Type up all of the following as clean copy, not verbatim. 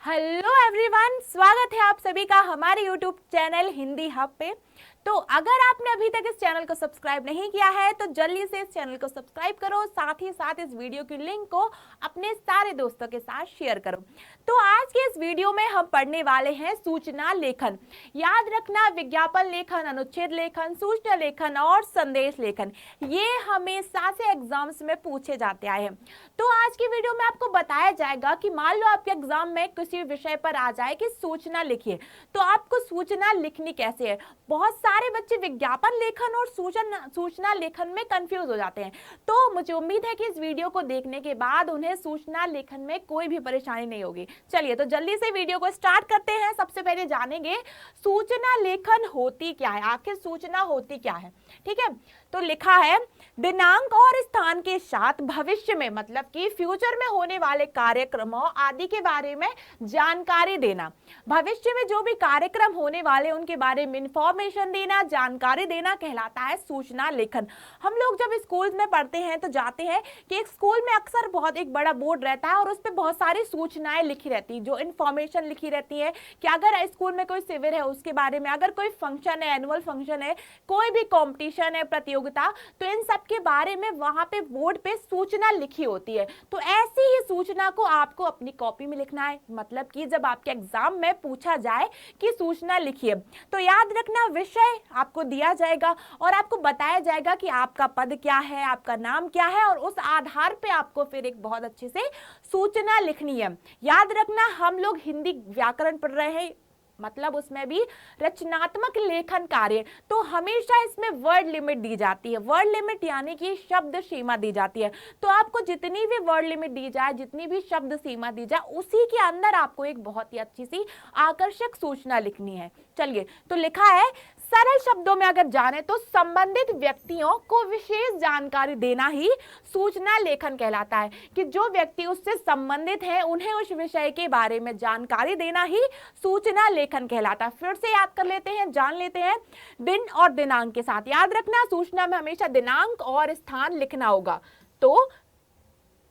Hello everyone, स्वागत है आप सभी का हमारे यूट्यूब चैनल हिंदी हब पे। तो अगर आपने अभी तक इस चैनल को सब्सक्राइब नहीं किया है तो जल्दी से इस चैनल को सब्सक्राइब करो, साथ ही साथ इस वीडियो की लिंक को अपने सारे दोस्तों के साथ शेयर करो। तो आज के इस वीडियो में हम पढ़ने वाले हैं सूचना लेखन। याद रखना, विज्ञापन लेखन, अनुच्छेद लेखन, सूचना लेखन और संदेश लेखन, ये हमेशा से एग्जाम्स में पूछे जाते आए हैं। तो आज की वीडियो में आपको बताया जाएगा कि मान लो आपके एग्जाम में किसी विषय पर आ जाए कि सूचना लिखिए, तो आपको सूचना लिखनी कैसे है। बहुत सारे बच्चे विज्ञापन लेखन और सूचना लेखन में कंफ्यूज हो जाते हैं। तो मुझे उम्मीद है कि इस वीडियो को देखने के बाद उन्हें सूचना लेखन में कोई भी परेशानी नहीं होगी। चलिए तो जल्दी से वीडियो को स्टार्ट करते हैं। सबसे पहले जानेंगे सूचना लेखन होती क्या है, आखिर सूचना होती क्या है। ठीक है, तो लिखा है दिनांक और स्थान के साथ भविष्य में, मतलब कि फ्यूचर में होने वाले कार्यक्रमों आदि के बारे में जानकारी देना। भविष्य में जो भी कार्यक्रम होने वाले उनके बारे में इंफॉर्मेशन देना, जानकारी देना कहलाता है सूचना लेखन। हम लोग जब स्कूल में पढ़ते हैं तो जाते हैं कि एक स्कूल में अक्सर बहुत एक बड़ा बोर्ड रहता है और उस पर बहुत सारी सूचनाएं लिखी रहती है, जो इंफॉर्मेशन लिखी रहती है कि अगर स्कूल में कोई शिविर है उसके बारे में, अगर कोई फंक्शन है, एनुअल फंक्शन है, कोई भी कॉम्पिटिशन है, प्रतियोगिता, तो इन सब के बारे में वहां पे बोर्ड पे सूचना लिखी होती है। तो ऐसी ही सूचना को आपको अपनी कॉपी में लिखना है। मतलब कि जब आपके एग्जाम में पूछा जाए कि सूचना लिखिए, तो याद रखना विषय आपको दिया जाएगा और आपको बताया जाएगा कि आपका पद क्या है, आपका नाम क्या है, और उस आधार पे आपको फिर एक बहुत अच्छे से सूचना लिखनी है। याद रखना हम लोग हिंदी व्याकरण पढ़ रहे हैं, मतलब उसमें भी रचनात्मक लेखन कार्य, तो हमेशा इसमें वर्ड लिमिट दी जाती है। वर्ड लिमिट यानी कि शब्द सीमा दी जाती है। तो आपको जितनी भी वर्ड लिमिट दी जाए, जितनी भी शब्द सीमा दी जाए, उसी के अंदर आपको एक बहुत ही अच्छी सी आकर्षक सूचना लिखनी है। चलिए, तो लिखा है सरल शब्दों में अगर जाने तो संबंधित व्यक्तियों को विशेष जानकारी देना ही सूचना लेखन कहलाता है। कि जो व्यक्ति उससे संबंधित है उन्हें उस विषय के बारे में जानकारी देना ही सूचना लेखन कहलाता है। फिर से याद कर लेते हैं, जान लेते हैं। दिन और दिनांक के साथ, याद रखना सूचना में हमेशा दिनांक और स्थान लिखना होगा। तो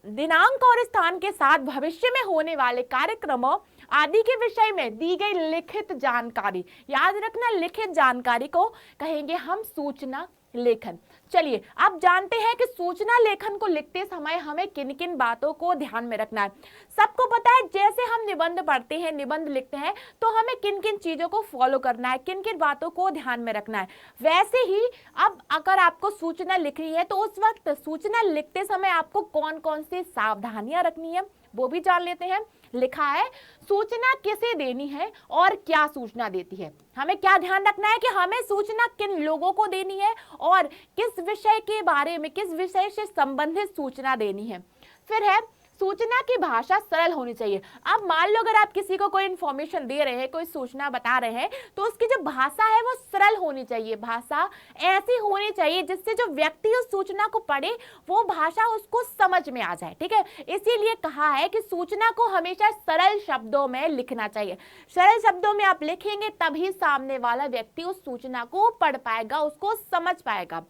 दिनांक और स्थान के साथ भविष्य में होने वाले कार्यक्रमों आदि के विषय में दी गई लिखित जानकारी, याद रखना लिखित जानकारी को कहेंगे हम सूचना लेखन। चलिए अब जानते हैं कि सूचना लेखन को लिखते समय हमें किन किन बातों को ध्यान में रखना है। सबको पता है जैसे हम निबंध पढ़ते हैं, निबंध लिखते हैं, तो हमें किन किन चीजों को फॉलो करना है, किन किन बातों को ध्यान में रखना है। वैसे ही अब अगर आपको सूचना लिखनी है तो उस वक्त सूचना लिखते समय आपको कौन कौन सी सावधानियां रखनी है वो भी जान लेते हैं। लिखा है सूचना किसे देनी है और क्या सूचना देती है। हमें क्या ध्यान रखना है कि हमें सूचना किन लोगों को देनी है और किस विषय के बारे में, किस विषय से संबंधित सूचना देनी है। फिर है सूचना की भाषा सरल होनी चाहिए। अब मान लो अगर आप किसी को कोई इंफॉर्मेशन दे रहे हैं, कोई सूचना बता रहे हैं, तो उसकी जो भाषा है वो सरल होनी चाहिए। भाषा ऐसी होनी चाहिए जिससे जो व्यक्ति उस सूचना को पढ़े वो भाषा उसको समझ में आ जाए। ठीक है, इसीलिए कहा है कि सूचना को हमेशा सरल शब्दों में लिखना चाहिए। सरल शब्दों में आप लिखेंगे तभी सामने वाला व्यक्ति उस सूचना को पढ़ पाएगा, उसको समझ पाएगा।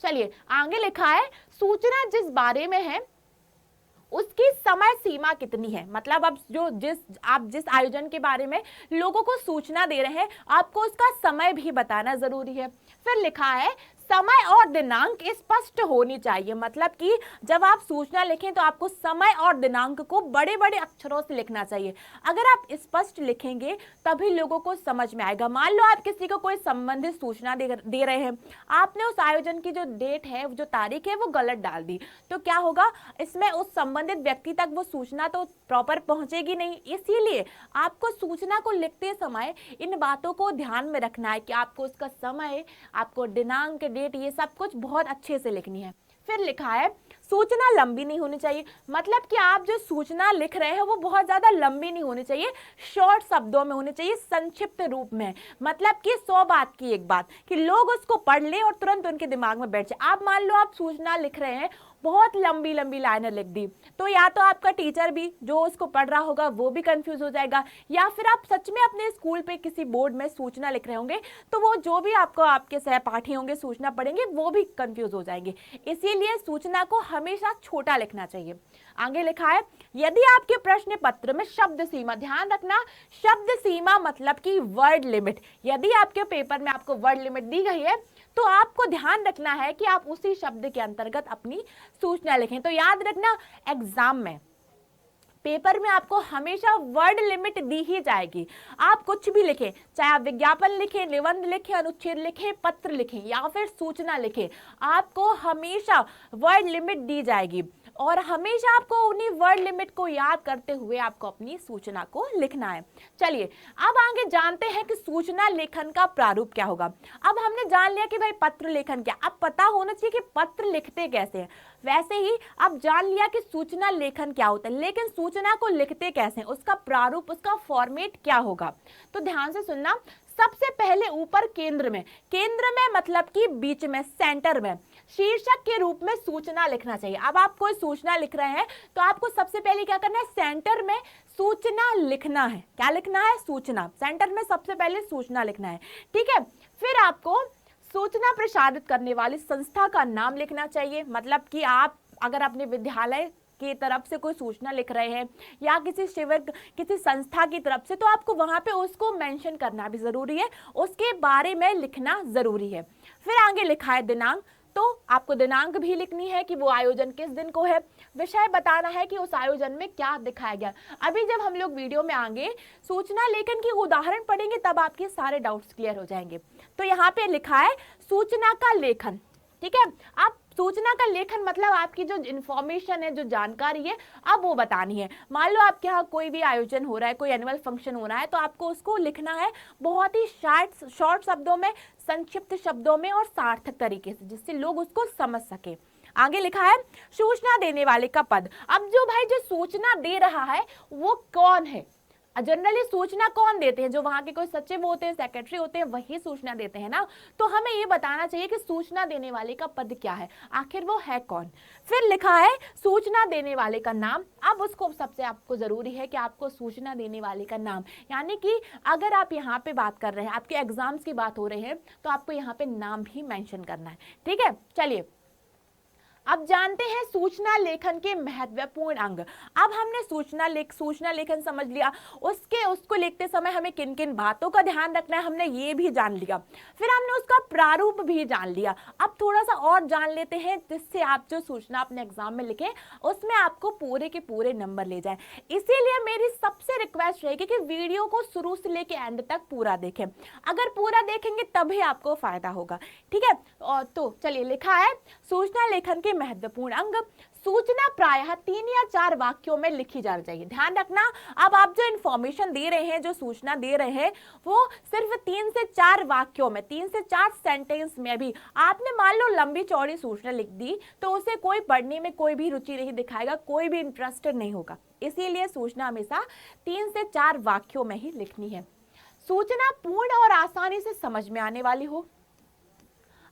चलिए आगे लिखा है सूचना जिस बारे में है उसकी समय सीमा कितनी है। मतलब अब आप जिस आयोजन के बारे में लोगों को सूचना दे रहे हैं, आपको उसका समय भी बताना जरूरी है। फिर लिखा है समय और दिनांक स्पष्ट होनी चाहिए। मतलब कि जब आप सूचना लिखें तो आपको समय और दिनांक को बड़े बड़े अक्षरों से लिखना चाहिए। अगर आप स्पष्ट लिखेंगे तभी लोगों को समझ में आएगा। मान लो आप किसी को कोई संबंधित सूचना दे रहे हैं, आपने उस आयोजन की जो डेट है, जो तारीख है, वो गलत डाल दी, तो क्या होगा, इसमें उस संबंधित व्यक्ति तक वो सूचना तो प्रॉपर पहुंचेगी नहीं। इसीलिए आपको सूचना को लिखते समय इन बातों को ध्यान में रखना है कि आपको उसका समय, आपको दिनांक, डेट, ये सब कुछ बहुत अच्छे से लिखनी है। फिर लिखा है सूचना लंबी नहीं होनी चाहिए। मतलब कि आप जो सूचना लिख रहे हैं वो बहुत ज्यादा लंबी नहीं होनी चाहिए, शॉर्ट शब्दों में होनी चाहिए, संक्षिप्त रूप में। मतलब कि 100 बात की एक बात, कि लोग उसको पढ़ लें और तुरंत उनके दिमाग में बैठ जाए। आप मान लो आप सूचना लिख रहे हैं, बहुत लंबी लंबी लाइनें लिख दी, तो या तो आपका टीचर भी जो उसको पढ़ रहा होगा वो भी कंफ्यूज हो जाएगा, या फिर आप सच में अपने स्कूल पे किसी बोर्ड में सूचना लिख रहे होंगे तो वो जो भी आपको आपके सहपाठी होंगे सूचना पढ़ेंगे वो भी कंफ्यूज हो जाएंगे। इसीलिए सूचना को हमेशा छोटा लिखना चाहिए। आगे लिखा है, यदि आपके प्रश्न पत्र में शब्द सीमा, ध्यान रखना शब्द सीमा मतलब कि वर्ड लिमिट, यदि आपके पेपर में आपको वर्ड लिमिट दी गई है तो आपको ध्यान रखना है कि आप उसी शब्द के अंतर्गत अपनी सूचना लिखें। तो याद रखना एग्जाम में, पेपर में आपको हमेशा वर्ड लिमिट दी ही जाएगी। आप कुछ भी लिखें, चाहे आप विज्ञापन लिखें, निबंध लिखें, अनुच्छेद लिखें, पत्र लिखें या फिर सूचना लिखें, आपको हमेशा वर्ड लिमिट दी जाएगी और हमेशा आपको उन्हीं वर्ड लिमिट को याद करते हुए आपको अपनी सूचना को लिखना है। चलिए अब आगे जानते हैं कि सूचना लेखन का प्रारूप क्या होगा। अब हमने जान लिया कि भाई पत्र लेखन क्या, अब पता होना चाहिए कि पत्र लिखते कैसे हैं। वैसे ही अब जान लिया कि सूचना लेखन क्या होता है, लेकिन सूचना को लिखते कैसे हैं, उसका प्रारूप, उसका फॉर्मेट क्या होगा। तो ध्यान से सुनना, सबसे पहले ऊपर केंद्र में मतलब कि बीच में, सेंटर में शीर्षक के रूप में सूचना लिखना चाहिए। अब आप कोई सूचना लिख रहे हैं तो आपको सबसे पहले क्या करना है, सेंटर में सूचना लिखना है। क्या लिखना है, सूचना, सेंटर में सबसे पहले सूचना लिखना है, ठीक है। फिर आपको सूचना प्रसारित करने वाली संस्था का नाम लिखना चाहिए, मतलब कि आप अगर अपने विद्यालय की तरफ से कोई सूचना लिख रहे हैं या किसी शिविर, किसी संस्था की तरफ से, तो आपको वहां पे उसको मेंशन करना भी जरूरी है, उसके बारे में लिखना जरूरी है। फिर आगे लिखा है दिनांक, तो आपको दिनांक भी लिखनी है कि वो आयोजन किस दिन को है, विषय बताना है कि उस आयोजन में क्या दिखाया गया। अभी जब हम लोग वीडियो में आगे सूचना लेखन की उदाहरण पढ़ेंगे तब आपके सारे डाउट्स क्लियर हो जाएंगे। तो यहाँ पे लिखा है सूचना का लेखन, ठीक है। अब सूचना का लेखन मतलब आपकी जो इंफॉर्मेशन है, जो जानकारी है, अब वो बतानी है। मान लो आपके यहाँ कोई भी आयोजन हो रहा है, कोई एनुअल फंक्शन हो रहा है, तो आपको उसको लिखना है बहुत ही शॉर्ट शब्दों में, संक्षिप्त शब्दों में और सार्थक तरीके से, जिससे लोग उसको समझ सके। आगे लिखा है सूचना देने वाले का पद। अब जो भाई जो सूचना दे रहा है वो कौन है, जनरली सूचना कौन देते हैं, जो वहां के कोई सचिव होते हैं, सेक्रेटरी होते हैं, वही सूचना देते हैं ना। तो हमें ये बताना चाहिए कि सूचना देने वाले का पद क्या है, आखिर वो है कौन। फिर लिखा है सूचना देने वाले का नाम। अब उसको सबसे आपको जरूरी है कि आपको सूचना देने वाले का नाम, यानी कि अगर आप यहाँ पे बात कर रहे हैं, आपके एग्जाम्स की बात हो रही है, तो आपको यहाँ पे नाम भी मेंशन करना है, ठीक है। चलिए अब जानते हैं सूचना लेखन के महत्वपूर्ण अंग। अब हमने सूचना लेखन समझ लिया, उसको लिखते समय हमें किन किन बातों का ध्यान रखना है हमने ये भी जान लिया। फिर हमने उसका प्रारूप भी जान लिया। अब थोड़ा सा और जान लेते हैं, जिससे आप जो सूचना अपने एग्जाम में लिखें उसमें आपको पूरे के पूरे नंबर ले जाए। इसीलिए मेरी सबसे रिक्वेस्ट रहेगी कि वीडियो को शुरू से लेके एंड तक पूरा देखें। अगर पूरा देखेंगे तभी आपको फायदा होगा, ठीक है। और तो चलिए लिखा है सूचना लेखन के महत्वपूर्ण अंग। सूचना प्रायः 3 या 4 वाक्यों में लिखी जानी चाहिए। ध्यान रखना, अब आप जो इंफॉर्मेशन दे रहे हैं, जो सूचना दे रहे हैं, वो सिर्फ 3 से 4 वाक्यों में, 3 से 4 सेंटेंस में भी। आपने मान लो लंबी चौड़ी सूचना लिख दी तो उसे कोई पढ़ने में कोई भी रुचि नहीं दिखाएगा, कोई भी इंटरेस्टेड नहीं होगा। इसीलिए सूचना हमेशा 3 से 4 वाक्यों में ही लिखनी है। सूचना पूर्ण और आसानी से समझ में आने वाली हो।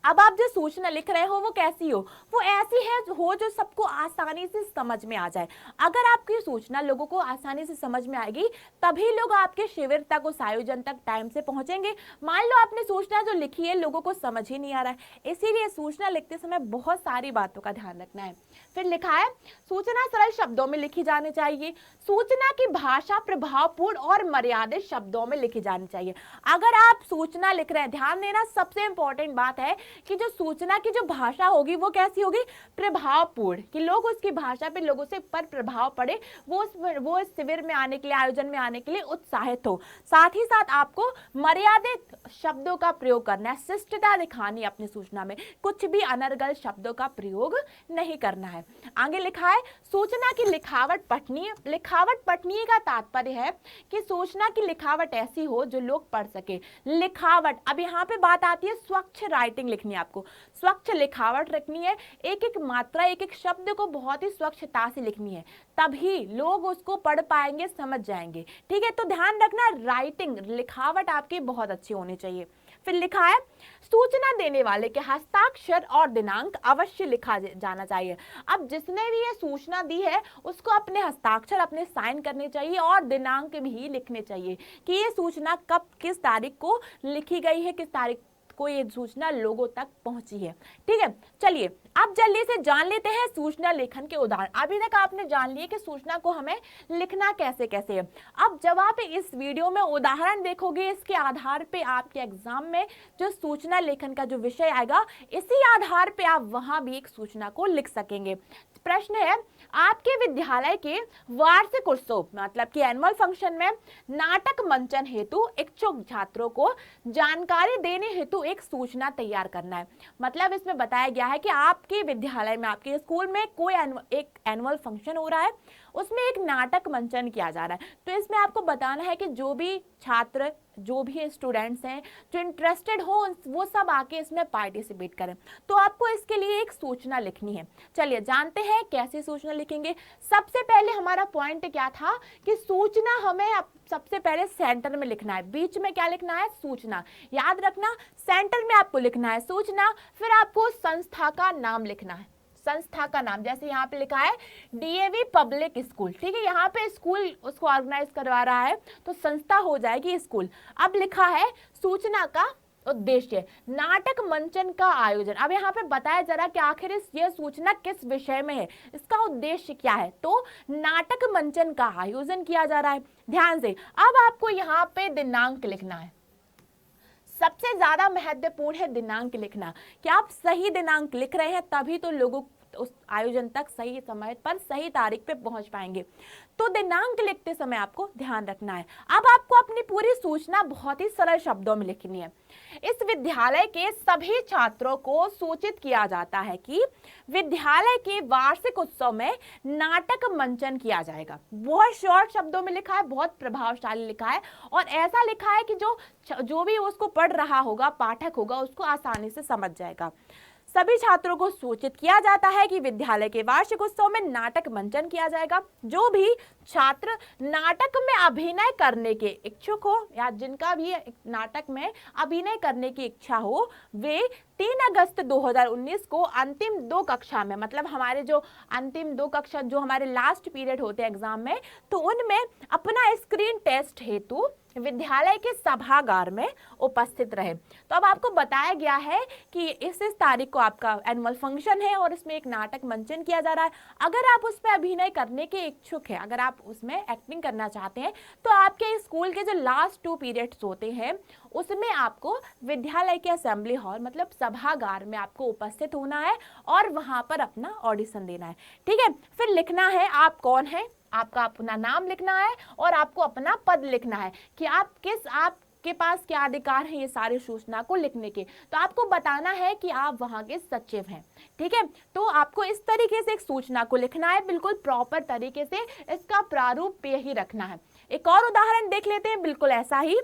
अब आप जो सूचना लिख रहे हो वो कैसी हो, वो ऐसी है जो सबको आसानी से समझ में आ जाए। अगर आपकी सूचना लोगों को आसानी से समझ में आएगी तभी लोग आपके शिविर तक, उस आयोजन तक टाइम से पहुंचेंगे। मान लो आपने सूचना जो लिखी है लोगों को समझ ही नहीं आ रहा है, इसीलिए सूचना लिखते समय बहुत सारी बातों का ध्यान रखना है। फिर लिखा है सूचना सरल शब्दों में लिखी जानी चाहिए। सूचना की भाषा प्रभावपूर्ण और मर्यादित शब्दों में लिखी जानी चाहिए। अगर आप सूचना लिख रहे हैं, ध्यान देना सबसे इंपॉर्टेंट बात है कि जो सूचना की जो भाषा होगी वो कैसी होगी, प्रभावपूर्ण, कि लोग उसकी भाषा पे, लोगों से पर प्रभाव पड़े, वो इस शिविर में आने के लिए, आयोजन में आने के लिए उत्साहित हो। साथ ही साथ आपको मर्यादित शब्दों का प्रयोग करना है, शिष्टता दिखानी है अपनी सूचना में, कुछ भी अनर्गल शब्दों का प्रयोग नहीं करना है। आगे लिखा है सूचना की लिखावट पठनीय। लिखावट पठनीय का तात्पर्य है कि सूचना की लिखावट ऐसी हो जो लोग पढ़ सके। लिखावट, अब यहाँ पे बात आती है स्वच्छ राइटिंग लिखनी है, आपको स्वच्छ लिखावट रखनी है, एक एक मात्रा, एक एक शब्द को बहुत ही स्वच्छता से लिखनी है, तभी लोग उसको पढ़ पाएंगे, समझ जाएंगे, ठीक है। तो ध्यान रखना राइटिंग, लिखावट आपकी बहुत अच्छी होनी चाहिए। फिर लिखा है सूचना देने वाले के हस्ताक्षर और दिनांक अवश्य लिखा जाना चाहिए। अब जिसने भी ये सूचना दी है उसको अपने हस्ताक्षर, अपने साइन करने चाहिए और दिनांक भी लिखने चाहिए कि ये सूचना कब, किस तारीख को लिखी गई है, किस तारीख को ये सूचना लोगों तक पहुंची है। ठीक है, चलिए अब जल्दी से जान लेते हैं सूचना लेखन के उदाहरण। अभी तक आपने जान लिए कि सूचना को हमें लिखना कैसे कैसे है। अब जब आप इस वीडियो में उदाहरण देखोगे, इसके आधार पे आपके एग्जाम में जो सूचना लेखन का जो विषय आएगा, इसी आधार पे आप वहां भी एक सूचना को लिख सकेंगे। प्रश्न है, आपके विद्यालय के वार्षिक उत्सव मतलब कि एनुअल फंक्शन में नाटक मंचन हेतु इच्छुक छात्रों को जानकारी देने हेतु एक सूचना तैयार करना है। मतलब इसमें बताया गया है कि आपके विद्यालय में, आपके स्कूल में कोई एक एनुअल फंक्शन हो रहा है, उसमें एक नाटक मंचन किया जा रहा है। तो इसमें आपको बताना है कि जो भी छात्र, जो भी स्टूडेंट्स हैं जो इंटरेस्टेड हो, वो सब आके इसमें पार्टिसिपेट करें। तो आपको इसके लिए एक सूचना लिखनी है। चलिए जानते हैं कैसे सूचना लिखेंगे। सबसे पहले हमारा पॉइंट क्या था कि सूचना हमें सबसे पहले सेंटर में लिखना है। बीच में क्या लिखना है? सूचना। याद रखना, सेंटर में आपको लिखना है सूचना, फिर आपको संस्था का नाम लिखना है। संस्था का नाम, जैसे यहाँ पे लिखा है डीएवी पब्लिक स्कूल, ठीक है, यहाँ पे स्कूल उसको ऑर्गेनाइज करवा रहा है तो संस्था हो जाएगी स्कूल। अब लिखा है सूचना का उद्देश्य, नाटक मंचन का आयोजन। अब यहाँ पे बताया जरा कि आखिर ये सूचना किस विषय में है, इसका उद्देश्य क्या है। तो नाटक मंचन का आयोजन किया जा रहा है। ध्यान से, अब आपको यहाँ पे दिनांक लिखना है। सबसे ज्यादा महत्वपूर्ण है दिनांक लिखना, कि आप सही दिनांक लिख रहे हैं तभी तो लोगों उस आयोजन तक सही समय पर, सही तारीख पे पहुंच पाएंगे। तो दिनांक लिखते समय आपको ध्यान रखना है। अब आपको अपनी पूरी सूचना बहुत ही सरल शब्दों में लिखनी है। इस विद्यालय के सभी छात्रों को सूचित किया जाता है कि विद्यालय के वार्षिक उत्सव में नाटक मंचन किया जाएगा। बहुत शॉर्ट शब्दों में लिखा है, बहुत प्रभावशाली लिखा है, और ऐसा लिखा है कि जो भी उसको पढ़ रहा होगा, पाठक होगा, उसको आसानी से समझ जाएगा। सभी छात्रों को सूचित किया जाता है कि विद्यालय के वार्षिक उत्सव में नाटक मंचन किया जाएगा। जो भी छात्र नाटक में अभिनय करने के इच्छुक हो या जिनका भी नाटक में अभिनय करने की इच्छा हो, वे 3 अगस्त 2019 को अंतिम 2 कक्षा में, मतलब हमारे जो अंतिम 2 कक्षा जो हमारे लास्ट पीरियड होते हैं एग्जाम में, तो उनमें अपना स्क्रीन टेस्ट हेतु विद्यालय के सभागार में उपस्थित रहे। तो अब आपको बताया गया है कि इस तारीख को आपका एनुअल फंक्शन है और इसमें एक नाटक मंचन किया जा रहा है। अगर आप उसमें अभिनय करने के इच्छुक हैं, अगर आप उसमें एक्टिंग करना चाहते हैं, तो आपके स्कूल के जो लास्ट 2 पीरियड्स होते हैं उसमें आपको विद्यालय के असेंबली हॉल मतलब सभागार में आपको उपस्थित होना है और वहां पर अपना ऑडिशन देना है। ठीक है, फिर लिखना है आप कौन है, आपका अपना नाम लिखना है और आपको अपना पद लिखना है कि आपके पास क्या अधिकार है ये सारी सूचना को लिखने के। तो आपको बताना है कि आप वहां के सचिव हैं। ठीक है, तो आपको इस तरीके से एक सूचना को लिखना है, बिल्कुल प्रॉपर तरीके से इसका प्रारूप यही रखना है। एक और उदाहरण देख लेते हैं, बिल्कुल ऐसा ही।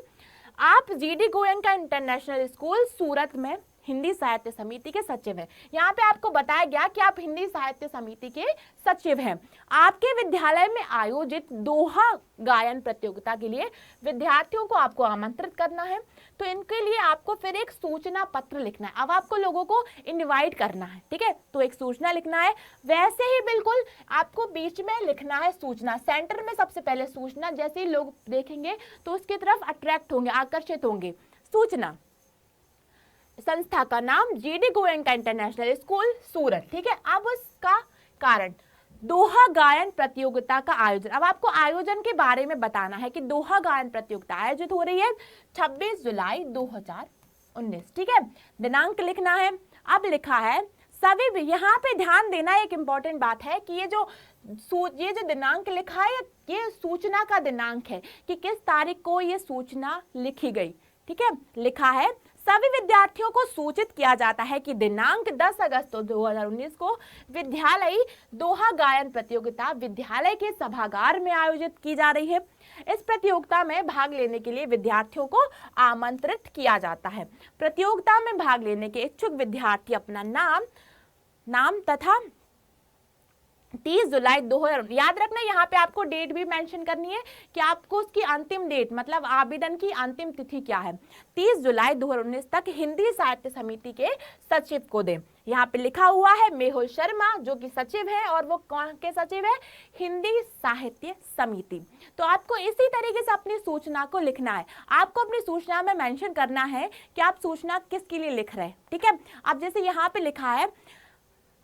आप जीडी गोयनका इंटरनेशनल स्कूल सूरत में हिंदी साहित्य समिति के सचिव हैं। यहाँ पे आपको बताया गया कि आप हिंदी साहित्य समिति के सचिव हैं। आपके विद्यालय में आयोजित दोहा गायन प्रतियोगिता के लिए विद्यार्थियों को आपको आमंत्रित करना है। तो इनके लिए आपको फिर एक सूचना पत्र लिखना है। अब आपको लोगों को इनवाइट करना है, ठीक है, तो एक सूचना लिखना है। वैसे ही बिल्कुल आपको बीच में लिखना है सूचना, सेंटर में सबसे पहले सूचना, जैसे ही लोग देखेंगे तो उसकी तरफ अट्रैक्ट होंगे, आकर्षित होंगे। सूचना, संस्था का नाम जीडी गोयनका इंटरनेशनल स्कूल सूरत। ठीक है, अब उसका कारण दोहा गायन प्रतियोगिता का आयोजन। अब आपको आयोजन के बारे में बताना है कि दोहा गायन प्रतियोगिता आयोजित हो रही है 26 जुलाई 2019। ठीक है, दिनांक लिखना है। अब लिखा है सभी, यहाँ पे ध्यान देना एक इंपॉर्टेंट बात है कि ये जो दिनांक लिखा है ये सूचना का दिनांक है कि किस तारीख को ये सूचना लिखी गई। ठीक है, लिखा है सभी विद्यार्थियों को सूचित किया जाता है कि दिनांक 10 अगस्त 2019 को विद्यालयी दोहा गायन प्रतियोगिता विद्यालय के सभागार में आयोजित की जा रही है। इस प्रतियोगिता में भाग लेने के लिए विद्यार्थियों को आमंत्रित किया जाता है। प्रतियोगिता में भाग लेने के इच्छुक विद्यार्थी अपना नाम तथा 30 जुलाई 2000, याद रखना यहाँ पे आपको डेट भी मेंशन करनी है कि आपको उसकी अंतिम डेट मतलब आवेदन की अंतिम तिथि क्या है, 30 जुलाई 2019 तक हिंदी साहित्य समिति के सचिव को दें। यहाँ पे लिखा हुआ है मेहुल शर्मा जो कि सचिव है, और वो कौन के सचिव है? हिंदी साहित्य समिति। तो आपको इसी तरीके से अपनी सूचना को लिखना है। आपको अपनी सूचना में मेंशन करना है कि आप सूचना किसके लिए लिख रहे हैं, ठीक है। अब जैसे यहाँ पे लिखा है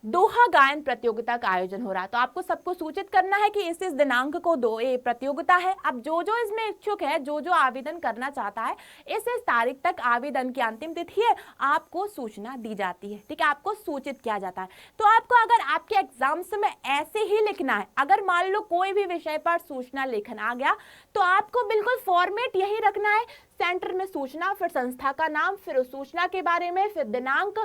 दोहा गायन प्रतियोगिता का आयोजन हो रहा है, तो आपको सबको सूचित करना है कि इस दिनांक को ये प्रतियोगिता है। अब जो जो इसमें इच्छुक है, जो जो आवेदन करना चाहता है, इस तारीख तक आवेदन की अंतिम तिथि है, आपको सूचना दी जाती है, ठीक है, आपको सूचित किया जाता है। तो आपको अगर आपके एग्जाम्स में ऐसे ही लिखना है, अगर मान लो कोई भी विषय पर सूचना लेखन आ गया, तो आपको बिल्कुल फॉर्मेट यही रखना है, सेंटर में सूचना, फिर संस्था का नाम, फिर उस सूचना के बारे में, फिर दिनांक,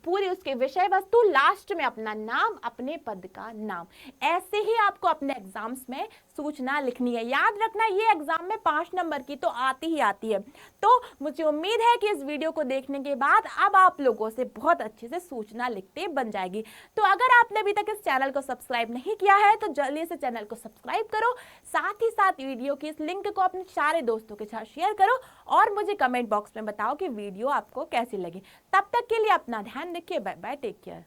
पूरी उसके विषय वस्तु, लास्ट में अपना नाम, अपने पद का नाम। ऐसे ही आपको अपने एग्जाम्स में सूचना लिखनी है। याद रखना ये एग्जाम में 5 नंबर की तो आती ही आती है। तो मुझे उम्मीद है कि इस वीडियो को देखने के बाद अब आप लोगों से बहुत अच्छे से सूचना लिखते बन जाएगी। तो अगर आपने अभी तक इस चैनल को सब्सक्राइब नहीं किया है तो जल्दी से चैनल को सब्सक्राइब करो, साथ ही साथ वीडियो की इस लिंक को अपने सारे दोस्तों के साथ शेयर करो और मुझे कमेंट बॉक्स में बताओ कि वीडियो आपको कैसी लगी। तब तक के लिए अपना ध्यान रखिए। Bye bye, take care.